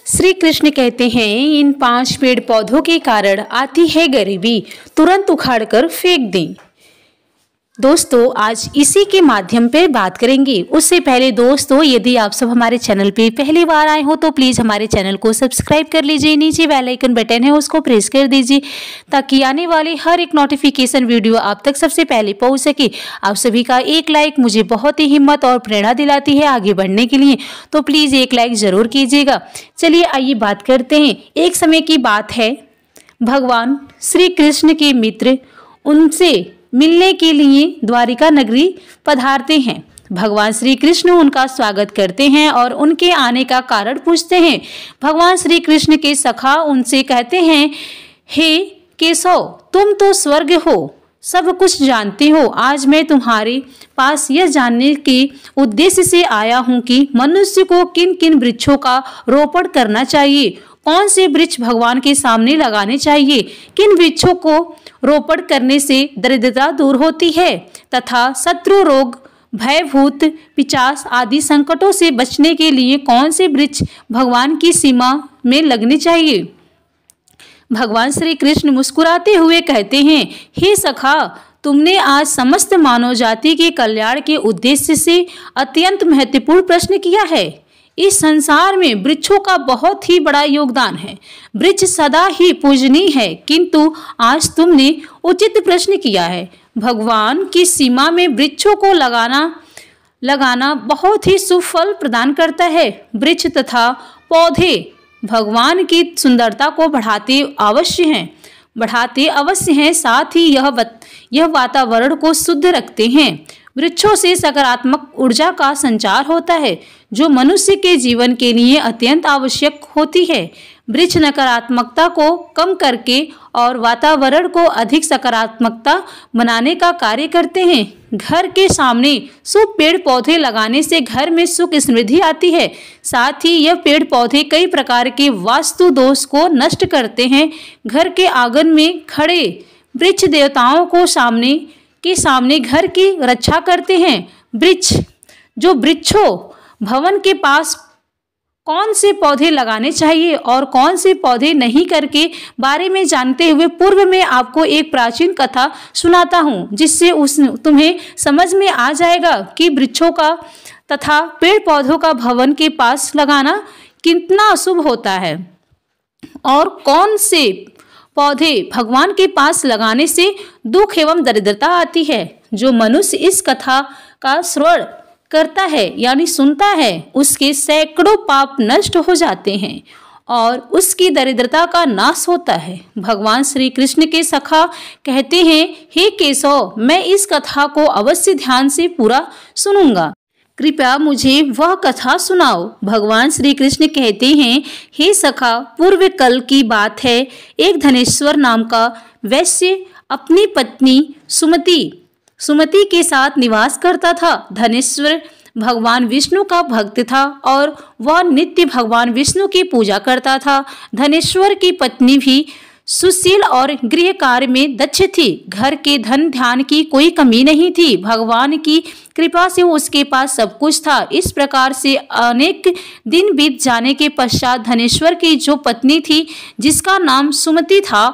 श्री कृष्ण कहते हैं, इन 5 पेड़ पौधों के कारण आती है गरीबी, तुरंत उखाड़कर फेंक दें। दोस्तों, आज इसी के माध्यम पे बात करेंगे। उससे पहले दोस्तों, यदि आप सब हमारे चैनल पे पहली बार आए हो तो प्लीज़ हमारे चैनल को सब्सक्राइब कर लीजिए। नीचे बेल आइकन बटन है, उसको प्रेस कर दीजिए ताकि आने वाले हर एक नोटिफिकेशन वीडियो आप तक सबसे पहले पहुंच सके। आप सभी का एक लाइक मुझे बहुत ही हिम्मत और प्रेरणा दिलाती है आगे बढ़ने के लिए, तो प्लीज़ एक लाइक ज़रूर कीजिएगा। चलिए आइए बात करते हैं। एक समय की बात है, भगवान श्री कृष्ण के मित्र उनसे मिलने के लिए द्वारिका नगरी पधारते हैं। भगवान श्री कृष्ण उनका स्वागत करते हैं और उनके आने का कारण पूछते हैं। भगवान श्री कृष्ण के सखा उनसे कहते हैं, हे केशव, तुम तो स्वर्ग हो, सब कुछ जानते हो। आज मैं तुम्हारे पास यह जानने के उद्देश्य से आया हूँ कि मनुष्य को किन किन वृक्षों का रोपण करना चाहिए, कौन से वृक्ष भगवान के सामने लगाने चाहिए, किन वृक्षों को रोपण करने से दरिद्रता दूर होती है तथा शत्रु रोग, भयभूत, पिशाच आदि संकटों से बचने के लिए कौन से वृक्ष भगवान की सीमा में लगने चाहिए। भगवान श्री कृष्ण मुस्कुराते हुए कहते हैं, हे सखा, तुमने आज समस्त मानव जाति के कल्याण के उद्देश्य से अत्यंत महत्वपूर्ण प्रश्न किया है। इस संसार में वृक्षों का बहुत ही बड़ा योगदान है। वृक्ष सदा ही पूजनीय है, किंतु आज तुमने उचित प्रश्न किया है। भगवान की सीमा में वृक्षों को लगाना बहुत ही सुफल प्रदान करता है। वृक्ष तथा पौधे भगवान की सुंदरता को बढ़ाते अवश्य हैं, साथ ही यह वातावरण को शुद्ध रखते हैं। वृक्षों से सकारात्मक ऊर्जा का संचार होता है, जो मनुष्य के जीवन के लिए अत्यंत आवश्यक होती है। वृक्ष नकारात्मकता को कम करके और वातावरण को अधिक सकारात्मकता बनाने का कार्य करते हैं। घर के सामने शुभ पेड़ पौधे लगाने से घर में सुख समृद्धि आती है। साथ ही यह पेड़ पौधे कई प्रकार के वास्तु दोष को नष्ट करते हैं। घर के आंगन में खड़े वृक्ष देवताओं को सामने घर की रक्षा करते हैं। वृक्षों भवन के पास कौन से पौधे लगाने चाहिए और कौन से पौधे नहीं करके बारे में जानते हुए पूर्व में आपको एक प्राचीन कथा सुनाता हूँ, जिससे तुम्हें समझ में आ जाएगा कि वृक्षों का तथा पेड़ पौधों का भवन के पास लगाना कितना अशुभ होता है और कौन से पौधे भगवान के पास लगाने से दुख एवं दरिद्रता आती है। जो मनुष्य इस कथा का श्रवण करता है यानी सुनता है, उसके सैकड़ों पाप नष्ट हो जाते हैं और उसकी दरिद्रता का नाश होता है। भगवान श्री कृष्ण के सखा कहते हैं, हे केशव, मैं इस कथा को अवश्य ध्यान से पूरा सुनूंगा, कृपया मुझे वह कथा सुनाओ। भगवान श्री कृष्ण कहते हैं, हे सखा, पूर्व कल की बात है। एक धनेश्वर नाम का वैश्य अपनी पत्नी सुमति के साथ निवास करता था। धनेश्वर भगवान विष्णु का भक्त था और वह नित्य भगवान विष्णु की पूजा करता था। धनेश्वर की पत्नी भी सुशील और गृह कार्य में दक्ष थी। घर के धन ध्यान की कोई कमी नहीं थी। भगवान की कृपा से उसके पास सब कुछ था। इस प्रकार से अनेक दिन बीत जाने के पश्चात धनेश्वर की जो पत्नी थी, जिसका नाम सुमति था,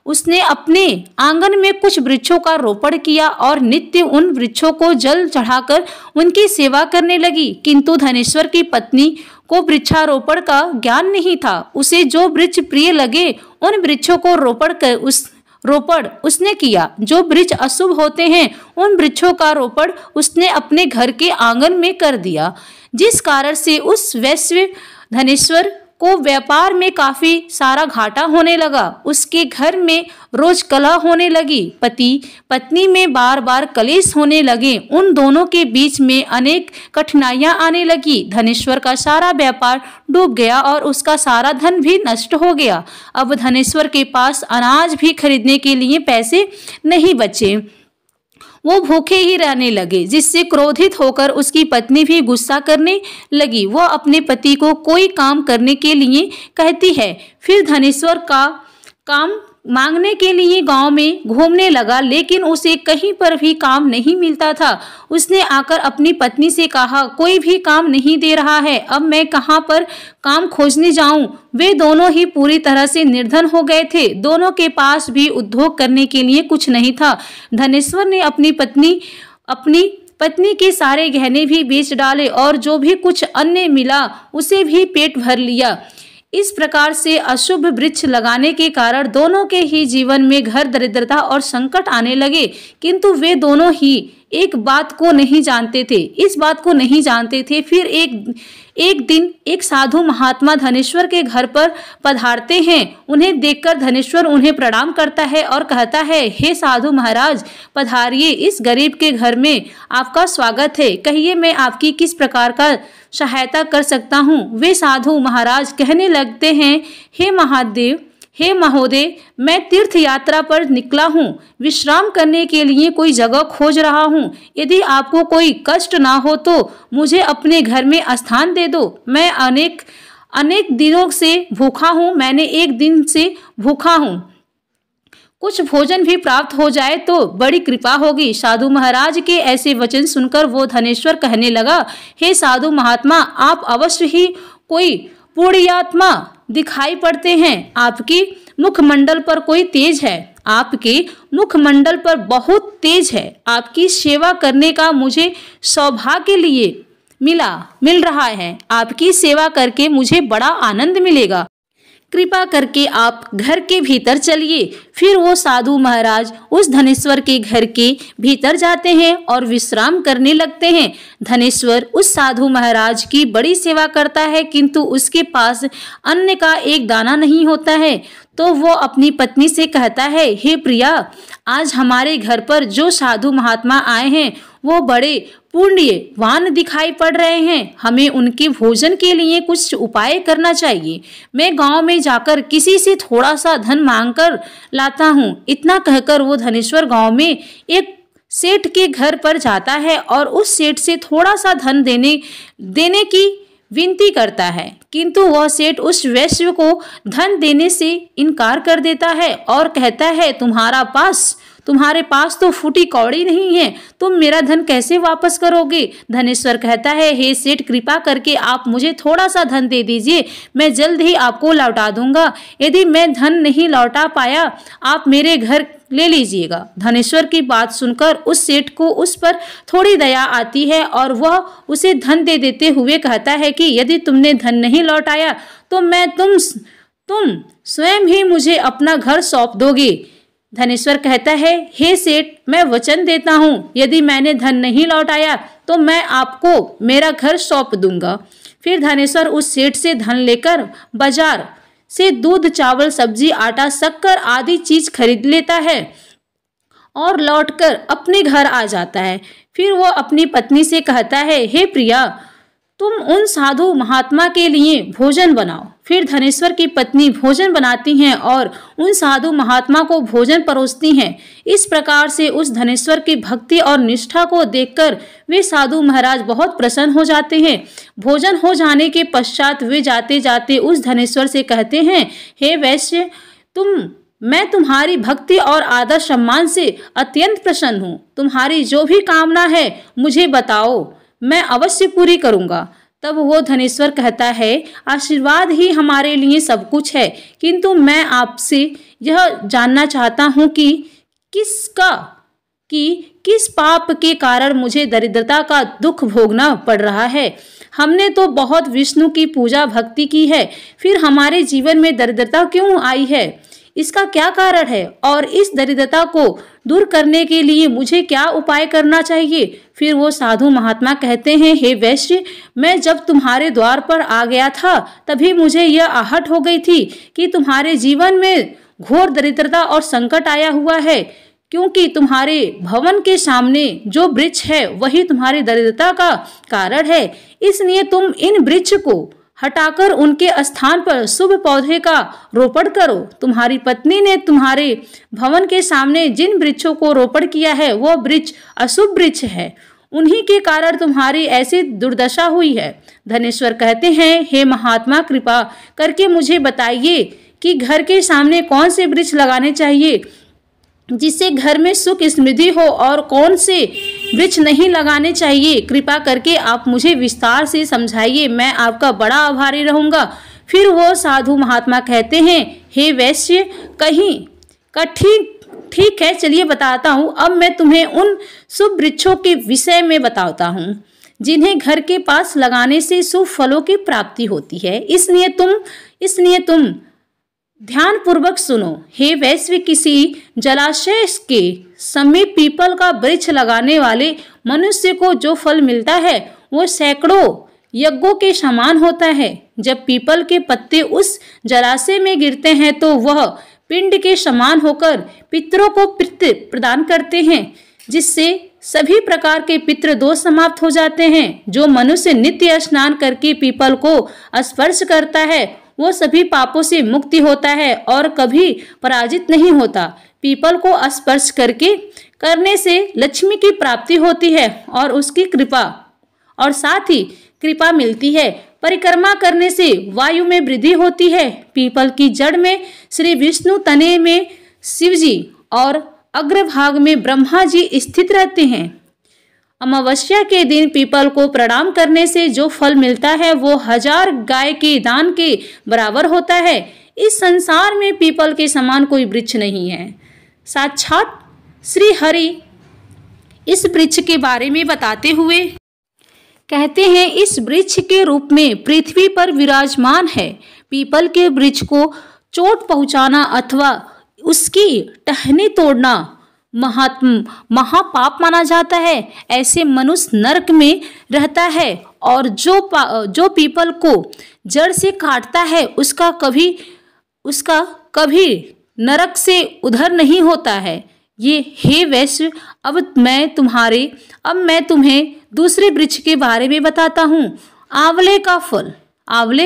उसने अपने आंगन में कुछ वृक्षों का रोपण किया और नित्य उन वृक्षों को जल चढ़ाकर उनकी सेवा करने लगी। किंतु धनेश्वर की पत्नी को वृक्षारोपण का ज्ञान नहीं था। उसे जो वृक्ष प्रिय लगे उन वृक्षों को रोपण उसने किया। जो वृक्ष अशुभ होते हैं उन वृक्षों का रोपण उसने अपने घर के आंगन में कर दिया, जिस कारण से उस वैश्य धनेश्वर को व्यापार में काफी सारा घाटा होने लगा। उसके घर में रोज कलह होने लगी। पति पत्नी में बार बार कलेश होने लगे। उन दोनों के बीच में अनेक कठिनाइयां आने लगी। धनेश्वर का सारा व्यापार डूब गया और उसका सारा धन भी नष्ट हो गया। अब धनेश्वर के पास अनाज भी खरीदने के लिए पैसे नहीं बचे। वो भूखे ही रहने लगे, जिससे क्रोधित होकर उसकी पत्नी भी गुस्सा करने लगी। वह अपने पति को कोई काम करने के लिए कहती है। फिर धनेश्वर का काम मांगने के लिए गांव में घूमने लगा, लेकिन उसे कहीं पर भी काम नहीं मिलता था। उसने आकर अपनी पत्नी से कहा, कोई भी काम नहीं दे रहा है, अब मैं कहाँ पर काम खोजने जाऊं। वे दोनों ही पूरी तरह से निर्धन हो गए थे। दोनों के पास भी उद्योग करने के लिए कुछ नहीं था। धनेश्वर ने अपनी पत्नी के सारे गहने भी बेच डाले और जो भी कुछ अन्य मिला उसे भी पेट भर लिया। इस प्रकार से अशुभ वृक्ष लगाने के कारण दोनों के ही जीवन में घर दरिद्रता और संकट आने लगे, किंतु वे दोनों ही एक बात को नहीं जानते थे। इस बात को नहीं जानते थे। फिर एक दिन एक साधु महात्मा धनेश्वर के घर पर पधारते हैं। उन्हें देखकर धनेश्वर उन्हें प्रणाम करता है और कहता है, हे साधु महाराज, पधारिए, इस गरीब के घर में आपका स्वागत है। कहिए मैं आपकी किस प्रकार का सहायता कर सकता हूँ। वे साधु महाराज कहने लगते हैं, हे महोदय, मैं तीर्थ यात्रा पर निकला हूँ, विश्राम करने के लिए कोई जगह खोज रहा हूँ। यदि आपको कोई कष्ट ना हो तो मुझे अपने घर में स्थान दे दो। मैं अनेक दिनों से भूखा हूँ, मैंने एक दिन से भूखा हूँ। कुछ भोजन भी प्राप्त हो जाए तो बड़ी कृपा होगी। साधु महाराज के ऐसे वचन सुनकर वो धनेश्वर कहने लगा, हे साधु महात्मा, आप अवश्य ही कोई पुण्यात्मा दिखाई पड़ते हैं। आपकी मुखमंडल पर कोई तेज है, आपके मुखमंडल पर बहुत तेज है। आपकी सेवा करने का मुझे सौभाग्य मिल रहा है। आपकी सेवा करके मुझे बड़ा आनंद मिलेगा। कृपा करके आप घर के भीतर चलिए। फिर वो साधु महाराज उस धनेश्वर के घर के भीतर जाते हैं और विश्राम करने लगते हैं। धनेश्वर उस साधु महाराज की बड़ी सेवा करता है, किंतु उसके पास अन्न का एक दाना नहीं होता है। तो वो अपनी पत्नी से कहता है, हे प्रिया, आज हमारे घर पर जो साधु महात्मा आए हैं वो बड़े पुण्यवान दिखाई पड़ रहे हैं। हमें उनके भोजन के लिए कुछ उपाय करना चाहिए। मैं गांव में जाकर किसी से थोड़ा सा धन मांग कर लाता हूँ। इतना कहकर वो धनेश्वर गांव में एक सेठ के घर पर जाता है और उस सेठ से थोड़ा सा धन देने की विनती करता है, किंतु वह सेठ उस वैश्य को धन देने से इनकार कर देता है और कहता है, तुम्हारे पास तो फूटी कौड़ी नहीं है, तुम मेरा धन कैसे वापस करोगे। धनेश्वर कहता है, हे सेठ, कृपा करके आप मुझे थोड़ा सा धन दे दीजिए, मैं जल्द ही आपको लौटा दूंगा। यदि मैं धन नहीं लौटा पाया, आप मेरे घर ले लीजिएगा। धनेश्वर की बात सुनकर उस सेठ को उस पर थोड़ी दया आती है और वह उसे धन दे देते हुए कहता है कि यदि तुमने धन नहीं लौटाया तो तुम स्वयं ही मुझे अपना घर सौंप दोगे। धनेश्वर कहता है, हे सेठ, मैं वचन देता हूँ, यदि मैंने धन नहीं लौटाया तो मैं आपको मेरा घर सौंप दूंगा। फिर धनेश्वर उस सेठ से धन लेकर बाजार से दूध, चावल, सब्जी, आटा, शक्कर आदि चीज खरीद लेता है और लौटकर अपने घर आ जाता है। फिर वो अपनी पत्नी से कहता है, हे प्रिया, तुम उन साधु महात्मा के लिए भोजन बनाओ। फिर धनेश्वर की पत्नी भोजन बनाती हैं और उन साधु महात्मा को भोजन परोसती हैं। इस प्रकार से उस धनेश्वर की भक्ति और निष्ठा को देखकर वे साधु महाराज बहुत प्रसन्न हो जाते हैं। भोजन हो जाने के पश्चात वे जाते जाते उस धनेश्वर से कहते हैं, हे वैश्य, मैं तुम्हारी भक्ति और आदर सम्मान से अत्यंत प्रसन्न हूँ। तुम्हारी जो भी कामना है मुझे बताओ, मैं अवश्य पूरी करूँगा। तब वो धनेश्वर कहता है, आशीर्वाद ही हमारे लिए सब कुछ है, किंतु मैं आपसे यह जानना चाहता हूँ कि किस पाप के कारण मुझे दरिद्रता का दुख भोगना पड़ रहा है। हमने तो बहुत विष्णु की पूजा भक्ति की है, फिर हमारे जीवन में दरिद्रता क्यों आई है? इसका क्या कारण है और इस दरिद्रता को दूर करने के लिए मुझे क्या उपाय करना चाहिए? फिर वो साधु महात्मा कहते हैं, हे वैश्य, मैं जब तुम्हारे द्वार पर आ गया था तभी मुझे यह आहट हो गई थी कि तुम्हारे जीवन में घोर दरिद्रता और संकट आया हुआ है, क्योंकि तुम्हारे भवन के सामने जो वृक्ष है वही तुम्हारी दरिद्रता का कारण है। इसलिए तुम इन वृक्ष को हटाकर उनके स्थान पर शुभ पौधे का रोपण करो। तुम्हारी पत्नी ने तुम्हारे भवन के सामने जिन वृक्षों को रोपण किया है वो वृक्ष अशुभ वृक्ष है, उन्हीं के कारण तुम्हारी ऐसी दुर्दशा हुई है। धनेश्वर कहते हैं, हे महात्मा, कृपा करके मुझे बताइए कि घर के सामने कौन से वृक्ष लगाने चाहिए जिससे घर में सुख समृद्धि हो और कौन से वृक्ष नहीं लगाने चाहिए, कृपा करके आप मुझे विस्तार से समझाइए, मैं आपका बड़ा आभारी रहूँगा। फिर वो साधु महात्मा कहते हैं, हे वैश्य, कहीं का ठीक है, चलिए बताता हूँ। अब मैं तुम्हें उन शुभ वृक्षों के विषय में बताता हूँ जिन्हें घर के पास लगाने से शुभ फलों की प्राप्ति होती है। इसलिए तुम ध्यान पूर्वक सुनो। हे वैश्य, किसी जलाशय के समीप पीपल का वृक्ष लगाने वाले मनुष्य को जो फल मिलता है वो सैकड़ों यज्ञों के समान होता है। जब पीपल के पत्ते उस जलाशय में गिरते हैं तो वह पिंड के समान होकर पितरों को पितृ प्रदान करते हैं, जिससे सभी प्रकार के पितृ दोष समाप्त हो जाते हैं। जो मनुष्य नित्य स्नान करके पीपल को स्पर्श करता है वो सभी पापों से मुक्ति होता है और कभी पराजित नहीं होता। पीपल को स्पर्श करने से लक्ष्मी की प्राप्ति होती है और उसकी कृपा और साथ ही कृपा मिलती है। परिक्रमा करने से वायु में वृद्धि होती है। पीपल की जड़ में श्री विष्णु, तने में शिव जी और अग्रभाग में ब्रह्मा जी स्थित रहते हैं। अमावस्या के दिन पीपल को प्रणाम करने से जो फल मिलता है वो 1000 गाय के दान के बराबर होता है। इस संसार में पीपल के समान कोई वृक्ष नहीं है। साक्षात श्री हरि इस वृक्ष के बारे में बताते हुए कहते हैं, इस वृक्ष के रूप में पृथ्वी पर विराजमान है। पीपल के वृक्ष को चोट पहुंचाना अथवा उसकी टहनी तोड़ना महापाप माना जाता है। ऐसे मनुष्य नरक में रहता है और जो पीपल को जड़ से काटता है उसका कभी नरक से उधर नहीं होता है। ये हे वैश्य, अब मैं तुम्हें दूसरे वृक्ष के बारे में बताता हूँ। आंवले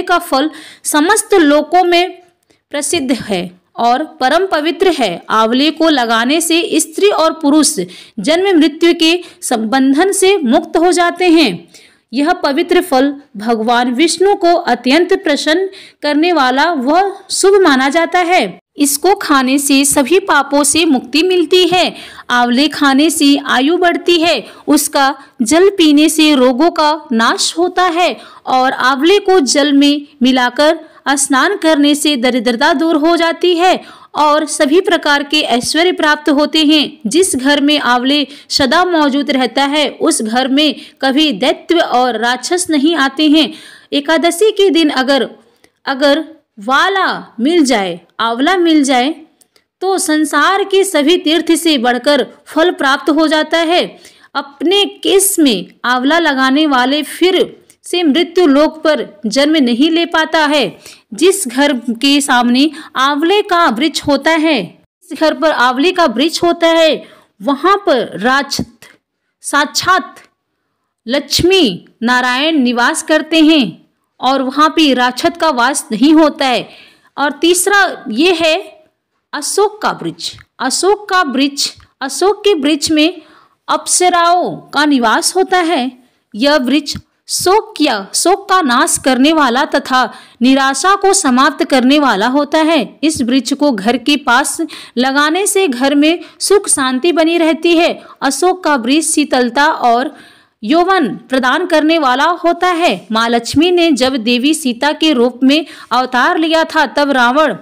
का फल समस्त लोकों में प्रसिद्ध है और परम पवित्र है। आंवले को लगाने से स्त्री और पुरुष जन्म मृत्यु के बंधन से मुक्त हो जाते हैं। यह पवित्र फल भगवान विष्णु को अत्यंत प्रसन्न करने वाला वह शुभ माना जाता है। इसको खाने से सभी पापों से मुक्ति मिलती है। आंवले खाने से आयु बढ़ती है। उसका जल पीने से रोगों का नाश होता है और आंवले को जल में मिलाकर स्नान करने से दरिद्रता दूर हो जाती है और सभी प्रकार के ऐश्वर्य प्राप्त होते हैं। जिस घर में आंवले सदा मौजूद रहता है उस घर में कभी दैत्य और राक्षस नहीं आते हैं। एकादशी के दिन अगर आंवला मिल जाए तो संसार के सभी तीर्थ से बढ़कर फल प्राप्त हो जाता है। अपने केस में आंवला लगाने वाले फिर से मृत्यु लोक पर जन्म नहीं ले पाता है। जिस घर के सामने आंवले का वृक्ष होता है, जिस घर पर आंवले का वृक्ष होता है वहां पर साक्षात लक्ष्मी नारायण निवास करते हैं और वहां पे राक्षस का वास नहीं होता है। और तीसरा ये है अशोक का वृक्ष। अशोक के वृक्ष में अप्सराओं का निवास होता है। यह वृक्ष शोक का नाश करने वाला तथा निराशा को समाप्त करने वाला होता है। इस वृक्ष को घर के पास लगाने से घर में सुख शांति बनी रहती है। अशोक का वृक्ष शीतलता और यौवन प्रदान करने वाला होता है। माँ लक्ष्मी ने जब देवी सीता के रूप में अवतार लिया था तब रावण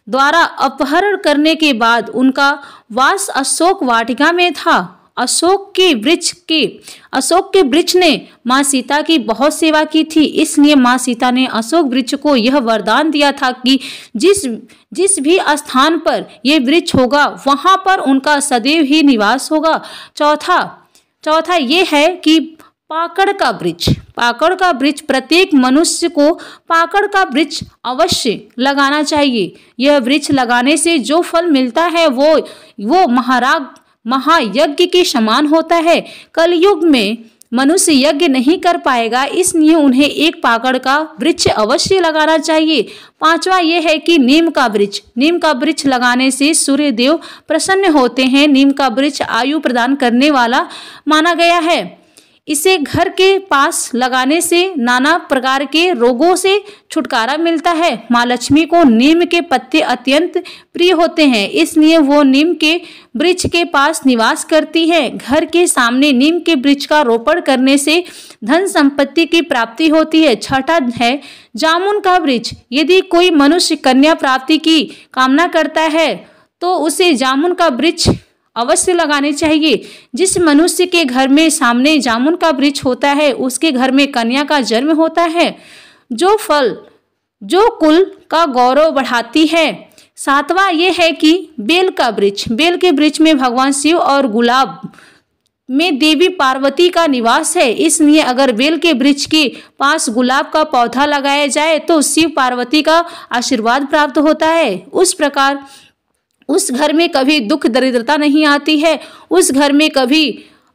द्वारा अपहरण करने के बाद उनका वास अशोक वाटिका में था। अशोक के वृक्ष ने माँ सीता की बहुत सेवा की थी, इसलिए माँ सीता ने अशोक वृक्ष को यह वरदान दिया था कि जिस भी स्थान पर यह वृक्ष होगा वहां पर उनका सदैव ही निवास होगा। चौथा ये है कि पाकड़ का वृक्ष प्रत्येक मनुष्य को पाकड़ का वृक्ष अवश्य लगाना चाहिए। यह वृक्ष लगाने से जो फल मिलता है वो महायज्ञ के समान होता है। कलयुग में मनुष्य यज्ञ नहीं कर पाएगा, इसलिए उन्हें एक पाकड़ का वृक्ष अवश्य लगाना चाहिए। पांचवा यह है कि नीम का वृक्ष लगाने से सूर्य देव प्रसन्न होते हैं। नीम का वृक्ष आयु प्रदान करने वाला माना गया है। इसे घर के पास लगाने से नाना प्रकार के रोगों से छुटकारा मिलता है। माँ लक्ष्मी को नीम के पत्ते अत्यंत प्रिय होते हैं, इसलिए वो नीम के वृक्ष के पास निवास करती है। घर के सामने नीम के वृक्ष का रोपण करने से धन संपत्ति की प्राप्ति होती है। छठा है जामुन का वृक्ष। यदि कोई मनुष्य कन्या प्राप्ति की कामना करता है तो उसे जामुन का वृक्ष अवश्य लगाने चाहिए। जिस मनुष्य के घर में सामने जामुन का वृक्ष होता है उसके घर में कन्या का जन्म होता है, जो फल जो कुल का गौरव बढ़ाती है। सातवां ये है कि बेल का वृक्ष। बेल के वृक्ष में भगवान शिव और गुलाब में देवी पार्वती का निवास है, इसलिए अगर बेल के वृक्ष के पास गुलाब का पौधा लगाया जाए तो शिव पार्वती का आशीर्वाद प्राप्त होता है। उस प्रकार उस घर में कभी दुख दरिद्रता नहीं आती है, उस घर में कभी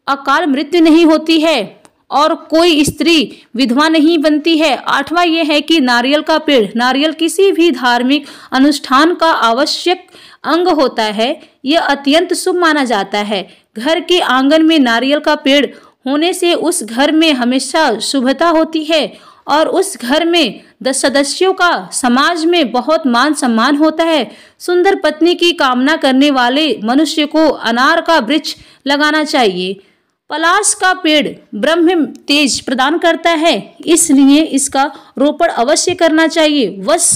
अकाल मृत्यु नहीं होती है और कोई स्त्री विधवा नहीं बनती है। आठवां यह है कि नारियल का पेड़। नारियल किसी भी धार्मिक अनुष्ठान का आवश्यक अंग होता है, यह अत्यंत शुभ माना जाता है। घर के आंगन में नारियल का पेड़ होने से उस घर में हमेशा शुभता होती है और उस घर में सदस्यों का समाज में बहुत मान सम्मान होता है। सुंदर पत्नी की कामना करने वाले मनुष्य को अनार का वृक्ष लगाना चाहिए। पलाश का पेड़ ब्रह्म तेज प्रदान करता है, इसलिए इसका रोपण अवश्य करना चाहिए। वंश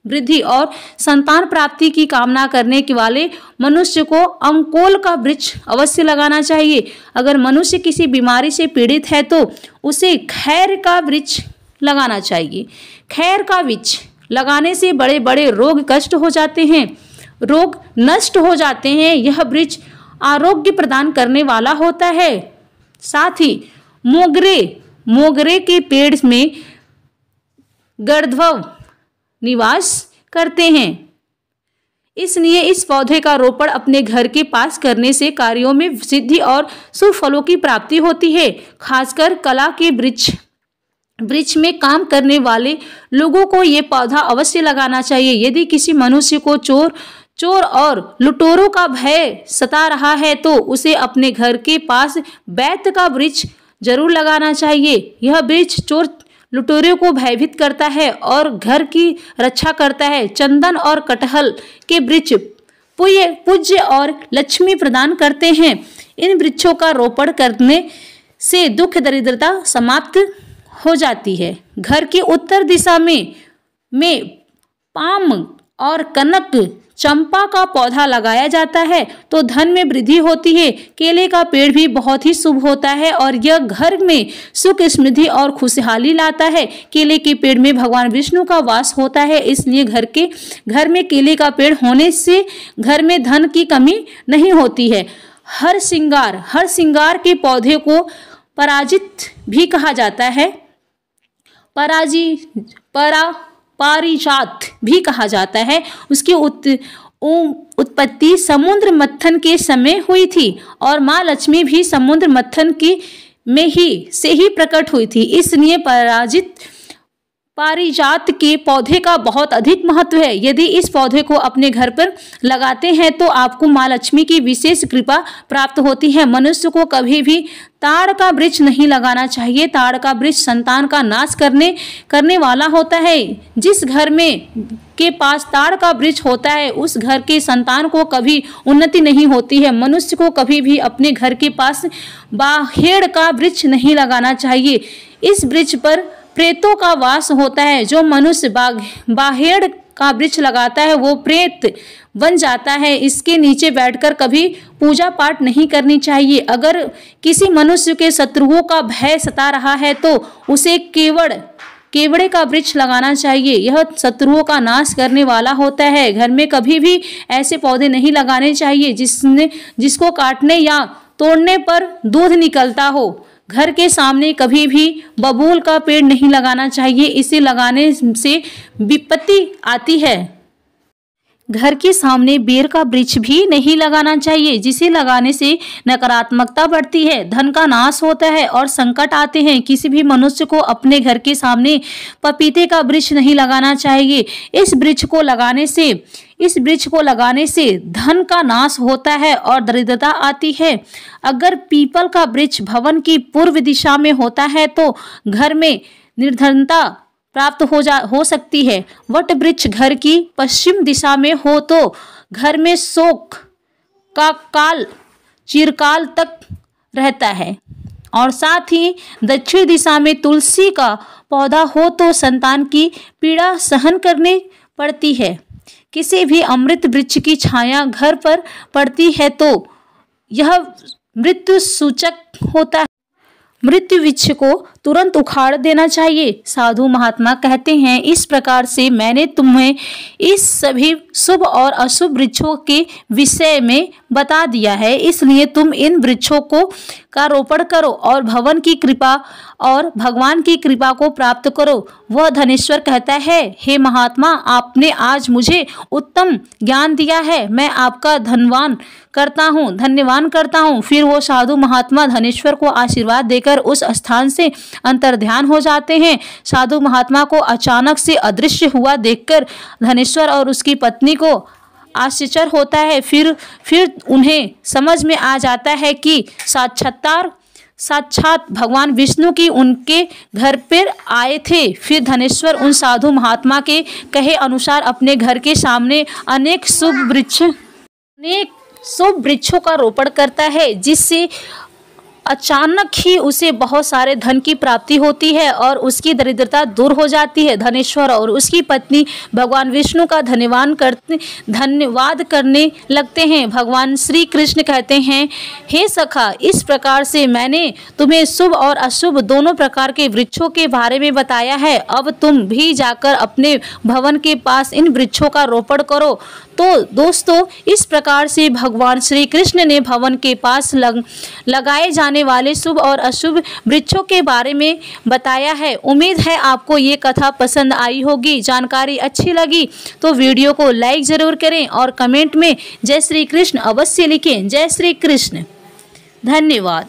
वृद्धि और संतान प्राप्ति की कामना करने के वाले मनुष्य को अंकोल का वृक्ष अवश्य लगाना चाहिए। अगर मनुष्य किसी बीमारी से पीड़ित है तो उसे खैर का वृक्ष लगाना चाहिए। खैर का वृक्ष लगाने से बड़े बड़े रोग कष्ट हो जाते हैं, रोग नष्ट हो जाते हैं। यह वृक्ष आरोग्य प्रदान करने वाला होता है। साथ ही मोगरे के पेड़ में गंधर्व निवास करते हैं, इसलिए इस पौधे का रोपण अपने घर के पास करने से कार्यों में सिद्धि और शुभ फलों की प्राप्ति होती है। खासकर कला के वृक्ष में काम करने वाले लोगों को ये पौधा अवश्य लगाना चाहिए। यदि किसी मनुष्य को चोर और लुटेरों का भय सता रहा है तो उसे अपने घर के पास बैत का वृक्ष जरूर लगाना चाहिए। यह वृक्ष चोर लुटेरों को भयभीत करता है और घर की रक्षा करता है। चंदन और कटहल के वृक्ष पूज्य और लक्ष्मी प्रदान करते हैं। इन वृक्षों का रोपण करने से दुख दरिद्रता समाप्त हो जाती है। घर की उत्तर दिशा में पाम और कनक चंपा का पौधा लगाया जाता है तो धन में वृद्धि होती है। केले का पेड़ भी बहुत ही शुभ होता है और यह घर में सुख समृद्धि और खुशहाली लाता है। केले के पेड़ में भगवान विष्णु का वास होता है, इसलिए घर में केले का पेड़ होने से घर में धन की कमी नहीं होती है। हर श्रृंगार के पौधे को पराजित भी कहा जाता है, पारिजात भी कहा जाता है। उसकी उत्पत्ति समुद्र मंथन के समय हुई थी और माँ लक्ष्मी भी समुद्र मंथन से ही प्रकट हुई थी, इसलिए पारिजात के पौधे का बहुत अधिक महत्व है। यदि इस पौधे को अपने घर पर लगाते हैं तो आपको माँ लक्ष्मी की विशेष कृपा प्राप्त होती है। मनुष्य को कभी भी ताड़ का वृक्ष नहीं लगाना चाहिए। ताड़ का वृक्ष संतान का नाश करने वाला होता है। जिस घर में के पास ताड़ का वृक्ष होता है उस घर के संतान को कभी उन्नति नहीं होती है। मनुष्य को कभी भी अपने घर के पास बाहेड़ का वृक्ष नहीं लगाना चाहिए। इस वृक्ष पर प्रेतों का वास होता है। जो मनुष्य बाहेड़ का वृक्ष लगाता है वो प्रेत बन जाता है। इसके नीचे बैठकर कभी पूजा पाठ नहीं करनी चाहिए। अगर किसी मनुष्य के शत्रुओं का भय सता रहा है तो उसे केवड़े का वृक्ष लगाना चाहिए। यह शत्रुओं का नाश करने वाला होता है। घर में कभी भी ऐसे पौधे नहीं लगाने चाहिए जिसको काटने या तोड़ने पर दूध निकलता हो। घर के सामने कभी भी बबूल का पेड़ नहीं लगाना चाहिए, इसे लगाने से विपत्ति आती है। घर के सामने बेर का वृक्ष भी नहीं लगाना चाहिए, जिसे लगाने से नकारात्मकता बढ़ती है, धन का नाश होता है और संकट आते हैं। किसी भी मनुष्य को अपने घर के सामने पपीते का वृक्ष नहीं लगाना चाहिए। इस वृक्ष को लगाने से धन का नाश होता है और दरिद्रता आती है। अगर पीपल का वृक्ष भवन की पूर्व दिशा में होता है तो घर में निर्धनता प्राप्त हो सकती है। वट वृक्ष घर की पश्चिम दिशा में हो तो घर में शोक का काल चिरकाल तक रहता है। और साथ ही दक्षिण दिशा में तुलसी का पौधा हो तो संतान की पीड़ा सहन करनी पड़ती है। किसी भी अमृत वृक्ष की छाया घर पर पड़ती है तो यह मृत्यु सूचक होता है। मृत्यु वृक्ष को तुरंत उखाड़ देना चाहिए। साधु महात्मा कहते हैं, इस प्रकार से मैंने तुम्हें इस सभी शुभ और अशुभ वृक्षों के विषय में बता दिया है, इसलिए तुम इन वृक्षों का रोपण करो और भगवान की कृपा को प्राप्त करो। वह धनेश्वर कहता है, हे महात्मा, आपने आज मुझे उत्तम ज्ञान दिया है, मैं आपका धन्यवाद करता हूँ। फिर वो साधु महात्मा धनेश्वर को आशीर्वाद देकर उस स्थान से अंतर्ध्यान हो जाते हैं। साधु महात्मा को अचानक से अदृश्य हुआ देखकर धनेश्वर और उसकी पत्नी को आश्चर्य होता है। फिर उन्हें समझ में आ जाता है कि साक्षात भगवान विष्णु की उनके घर पर आए थे। फिर धनेश्वर उन साधु महात्मा के कहे अनुसार अपने घर के सामने अनेक शुभ वृक्षों का रोपण करता है, जिससे अचानक ही उसे बहुत सारे धन की प्राप्ति होती है और उसकी दरिद्रता दूर हो जाती है। धनेश्वर और उसकी पत्नी भगवान विष्णु का धन्यवाद करने लगते हैं। भगवान श्री कृष्ण कहते हैं, हे सखा, इस प्रकार से मैंने तुम्हें शुभ और अशुभ दोनों प्रकार के वृक्षों के बारे में बताया है। अब तुम भी जाकर अपने भवन के पास इन वृक्षों का रोपण करो। तो दोस्तों, इस प्रकार से भगवान श्री कृष्ण ने भवन के पास लगाए जाने वाले शुभ और अशुभ वृक्षों के बारे में बताया है। उम्मीद है आपको ये कथा पसंद आई होगी। जानकारी अच्छी लगी तो वीडियो को लाइक जरूर करें और कमेंट में जय श्री कृष्ण अवश्य लिखें। जय श्री कृष्ण। धन्यवाद।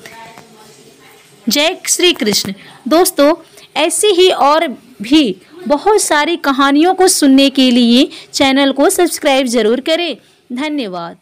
जय श्री कृष्ण। दोस्तों, ऐसी ही और भी बहुत सारी कहानियों को सुनने के लिए चैनल को सब्सक्राइब जरूर करें। धन्यवाद।